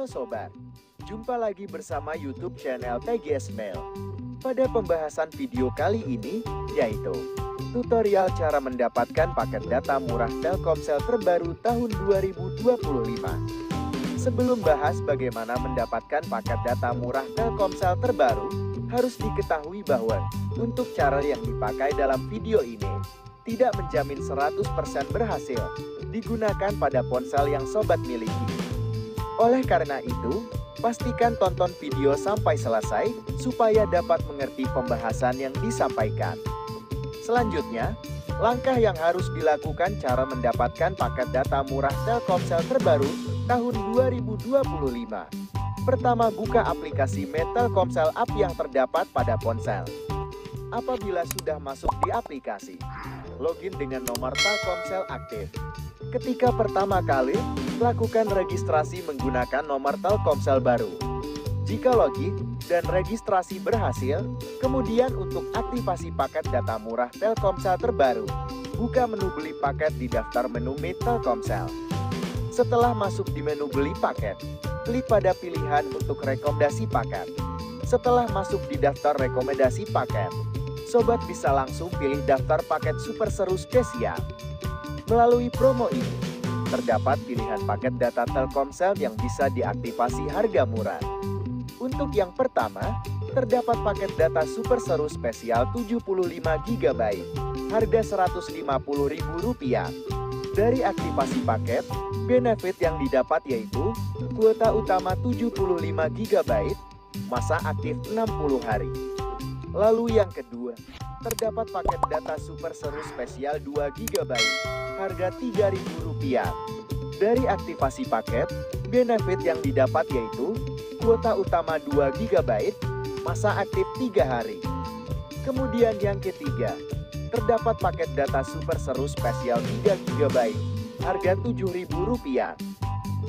Sobat, jumpa lagi bersama YouTube channel TGS Mail. Pada pembahasan video kali ini, yaitu tutorial cara mendapatkan paket data murah Telkomsel terbaru tahun 2025. Sebelum bahas bagaimana mendapatkan paket data murah Telkomsel terbaru, harus diketahui bahwa untuk cara yang dipakai dalam video ini tidak menjamin 100% berhasil digunakan pada ponsel yang sobat miliki. Oleh karena itu, pastikan tonton video sampai selesai supaya dapat mengerti pembahasan yang disampaikan. Selanjutnya, langkah yang harus dilakukan cara mendapatkan paket data murah Telkomsel terbaru tahun 2025. Pertama, buka aplikasi My Telkomsel App yang terdapat pada ponsel. Apabila sudah masuk di aplikasi, login dengan nomor Telkomsel aktif. Ketika pertama kali, lakukan registrasi menggunakan nomor Telkomsel baru. Jika login dan registrasi berhasil, kemudian untuk aktivasi paket data murah Telkomsel terbaru, buka menu beli paket di daftar menu My Telkomsel. Setelah masuk di menu beli paket, klik pada pilihan untuk rekomendasi paket. Setelah masuk di daftar rekomendasi paket, sobat bisa langsung pilih daftar paket super seru spesial. Melalui promo ini, terdapat pilihan paket data Telkomsel yang bisa diaktifasi harga murah. Untuk yang pertama, terdapat paket data super seru spesial 75 GB, harga Rp150.000. Dari aktivasi paket, benefit yang didapat yaitu kuota utama 75 GB, masa aktif 60 hari. Lalu yang kedua, terdapat paket data super seru spesial 2 GB, harga Rp3.000. Dari aktivasi paket, benefit yang didapat yaitu kuota utama 2 GB, masa aktif 3 hari. Kemudian yang ketiga, terdapat paket data super seru spesial 3 GB, harga Rp7.000.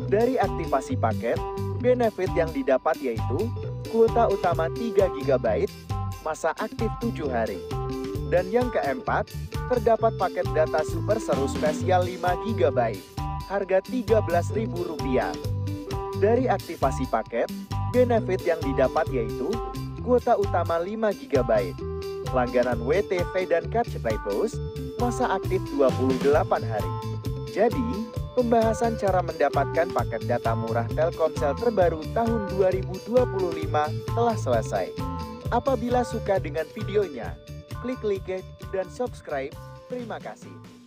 Dari aktivasi paket, benefit yang didapat yaitu kuota utama 3 GB, masa aktif 7 hari. Dan yang keempat, terdapat paket data super seru spesial 5 GB, harga Rp13.000. Dari aktivasi paket, benefit yang didapat yaitu kuota utama 5 GB, langganan WTV dan KCPay Plus, masa aktif 28 hari. Jadi, pembahasan cara mendapatkan paket data murah Telkomsel terbaru tahun 2025 telah selesai. Apabila suka dengan videonya, klik like dan subscribe. Terima kasih.